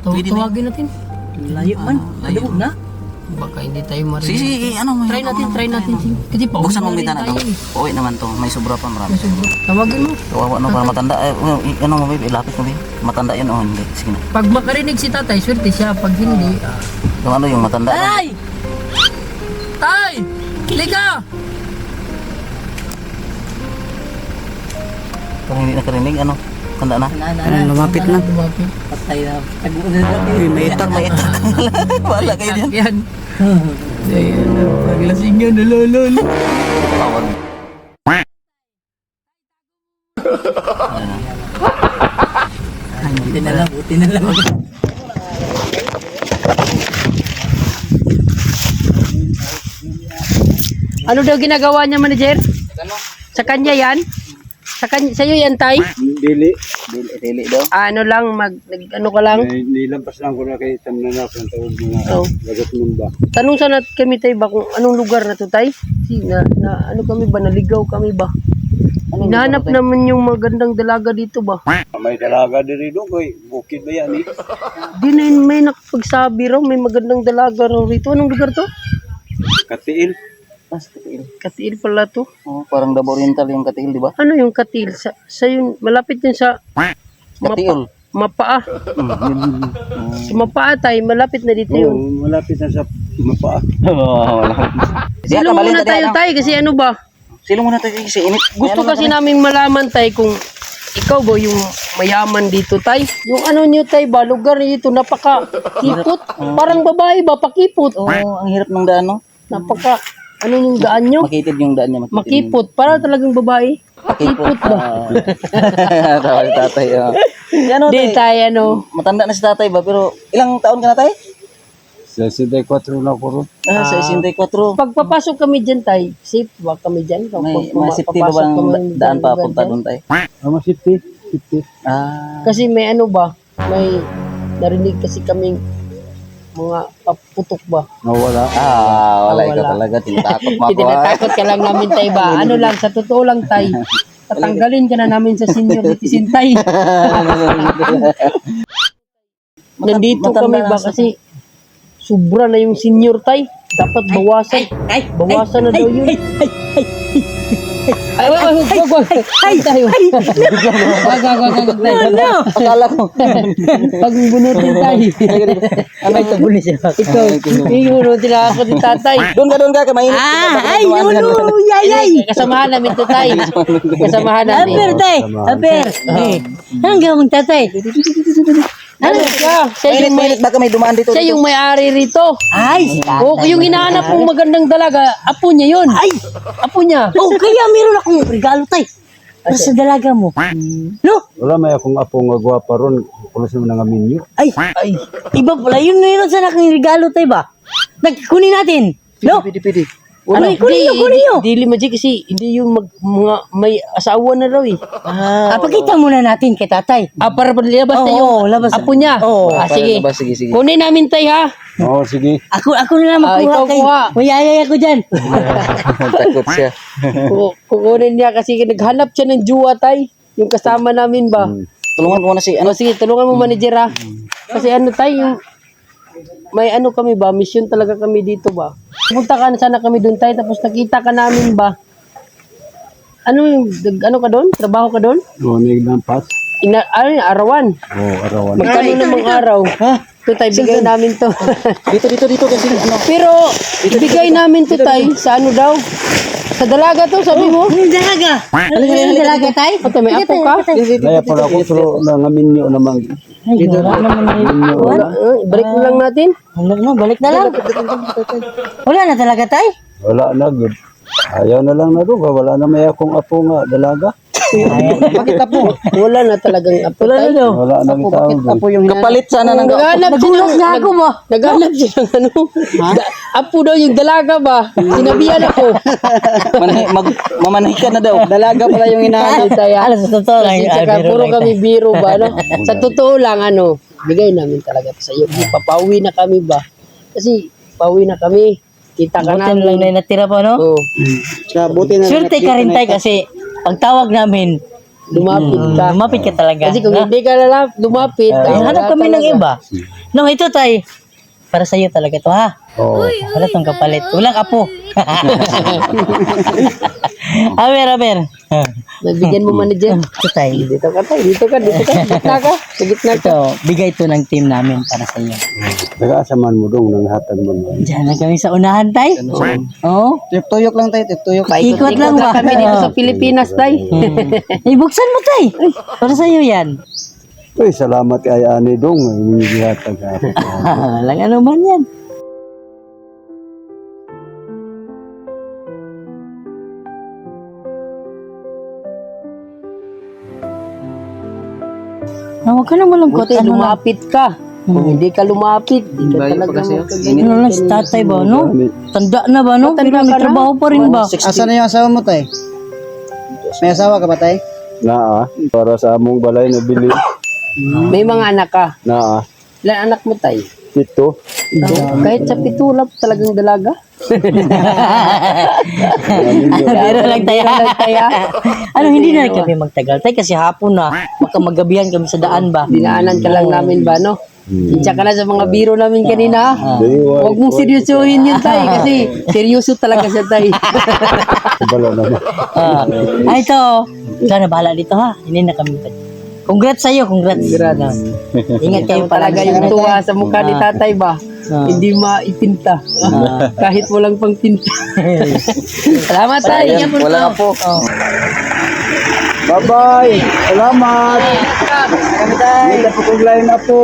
Tawagin natin. Layo man. Layo na. Baka hindi tayo marinig. Sige, ano mo? Try natin. Kasi pa Buksan mong bintana to. Uwi naman to. May sobra pa marami. Tawagin mo. Kawawa no, para matanda. Ano mo, babe? Ilapit mo, babe. Matanda yun o hindi. Sige na. Pag makarinig si tatay, swerte siya. Pag hindi, Yung ano, yung matanda. Tay! Tay! Liga! Kung hindi nakarinig, ano? Tanda na? Lumapit na. Lumapit. Patay na. Tagunan na. May itak. Wala kayo diyan. Yan. Ayan. Paglasingan na lolol. Tawag. Buti na lang. Buti na lang. Ano daw ginagawa niya, manager? Sa kanya yan? Sa'yo yan, tay? Dili. Dili daw. Ano lang, ano ka lang? Nilampas lang ko na kay Tamnanap ng tawag mga Oh. lagot mo ba? Tanong sana kami, tay, ba kung anong lugar na to, tay? Ano kami ba? Naligaw kami ba? Hinahanap naman yung magandang dalaga dito ba? May dalaga diri doon koy bukid ba yan eh? Di na yun, may nakapagsabi raw, may magandang dalaga raw rito. Anong lugar to? Katiil. Katiil pala to. Oh, parang Davao Oriental yung Katiil, di ba? Ano yung Katiil? Sa yun, malapit yun sa Katiil. Mapaa. Sa Mapaa, tay, malapit na dito yun. Oo, malapit na sa mapaa. Sino muna tayo, tay? Kasi ano ba? Sino muna tayo kasi init? Gusto kasi namin malaman, tay, kung ikaw ba yung mayaman dito, tay? Yung ano nyo, tay ba? Lugar nito, napaka-kipot. Parang babae ba? Pakipot. Oo, ang hirap ng daan, no? Ano yung daan nyo? Makitid yung daan niya. Makipot. Para talagang babae. Pakipot ba? Tawa si tatay. Ano, Di, tay, ano? matanda na si tatay ba? Pero ilang taon ka na, tay? Sa 64 na ko ron. Sa 64. Pag papasok kami dyan, tay, safe ba kami dyan? May safety ba bang daan pa punta doon, tay? Ama city. Kasi may ano ba? May narinig kasi kaming mga paputok ba? Nawala. Wala Wala. ka talaga. Tinatakot mo ako. Tinatakot ka lang namin, tay ba? Ano lang, sa totoo lang, tay. Tatanggalin ka na namin sa senior citizen, tay. Nandito kami ba kasi sobra na yung senior, tay. Dapat bawasan. Bawasan na daw yun. Ay, wag. Ay, tayo. Wag, tayo. Akala ko. Pag bunutin tayo. Ay, tabuli siya. Ikaw, bunutin ako ni tatay. Doon ka, mainit. Ay, no. Yay. Kasamahan namin to, tay. Kasamahan namin. Aber, tay. Aber. Anong gawang tatay? Ano siya? Mainit, baka may dumaan dito. Siya yung may-ari rito. Ay, O, yung hinahanap mong magandang dalaga, apo niya yun. Ay. Apo niya. Oh, kaya meron akong regalo, tay. Sa dalaga mo. No? Wala may akong apo nga gwapa ron. Kuno sa mga minyo. Ay. Iba pala. Yun sa aking regalo, tay ba? Kunin natin. No? Pidi. Kunin nyo. Dili mo kasi hindi yung mga may asawa na raw eh. Pakita muna natin kay tatay. Para labas na yung labas. apo niya. Oo. Sige. Sige. Kunin namin tay ha. Oo, sige. Ako na lang makuha ikaw kay. kuha. Mayayay ako dyan. Takot siya. Kukunin niya kasi naghanap siya ng juwa tay. Yung kasama namin ba. Tulungan ko na si Ano, sige, tulungan mo manager ha. Kasi ano tayo, yung may ano kami ba, mission talaga kami dito ba. Pupunta ka na sana kami doon tayo, tapos nakita ka namin ba. Ano yung, ano ka doon? Trabaho ka doon? Oo, naglampas. Arawan. Oo, arawan. Magkano namang araw? Ito tayo, bigay namin to. Dito kasi ano. Pero, ibigay namin to tayo sa ano daw. Sa dalaga to, sabi mo? Yung dalaga. Ano yung dalaga, tay? Ito, may apo ka? Kaya pala ako pero nga minyo namang. Dito naman Wala, balik na lang natin. balik na lang. Wala na talaga, tay? Wala na good. Ayaw na lang na doon. Wala na may akong apo nga dalaga. Bakit apo? Wala na talagang apo tayo. Wala na Apo, kita bakit apo yung Kapalit sana ng naghanap Nagulat na ako mo. Naghanap siya ng ano. Apo daw yung dalaga ba? Sinabihan ako. Mamanahi ka na daw. Dalaga pala yung hinahanap tayo. Alam, sa totoo lang. Kasi tsaka puro kami biro ba, no? Sa totoo lang, ano, bigay namin talaga sa iyo. Papauwi na kami ba? Kasi, pauwi na kami. Kita ka Buti na lang namin. na natira pa, no? Oo. Buti na Swerte ka rin, tay, kasi pagtawag namin, lumapit ka. Lumapit ka talaga. Kasi kung no? hindi ka lumapit, Hanap kami ng talaga. iba. No, ito tay. Para sa iyo talaga to ha. Oo. Wala tong kapalit. Walang apo. Aber. Nabigyan mo manager. Ito tay. Dito ka. Gitna ka. Sa gitna ka. Ito, bigay ito ng team namin para sa iyo. Nag-aasaman mo dong nang hatag mo. Diyan na kami sa unahan tay. Oo. Tuyok lang tayo, tuyok. Ikot lang ba? Kami dito sa Pilipinas, tay. Ibuksan mo tay. Para sa iyo yan. Uy, salamat kay Ani dong. Hindi hatag ako. Lang ano man yan. Huwag ka na malungkot. Buti, Ano lang. lumapit ka. Kung hindi ka lumapit, hindi ka talaga Ano lang si tatay ba, no? Tanda na ba, no? Pero may trabaho pa rin ba? Asan na yung asawa mo, tay? May asawa ka ba, tay? Naa, para sa among balay na bili. May mga anak ka. Naa, Ilan anak mo, tay? ito. Kahit sa pitulap, talagang dalaga. Pero lang tayo. Kaya, Ano, hindi na kami magtagal. Tay, kasi hapon na. Magkamagabihan kami sa daan ba? dinaanan ka lang namin ba, no? Sinsya ka na sa mga biro namin kanina. Huwag mong seryosohin yun, tay. Kasi seryoso talaga siya, tay. Bala naman. Ito. Ikaw na bahala dito ha. Hindi na kami congrats sa'yo, congrats. Ingat kayo Talaga palagi. yung tuwa sa mukha ni tatay ba? Hindi maipinta. Kahit walang pang tinta. Salamat, tay. Ingat mo na po. Bye-bye. Salamat. Hindi na po kong line up po.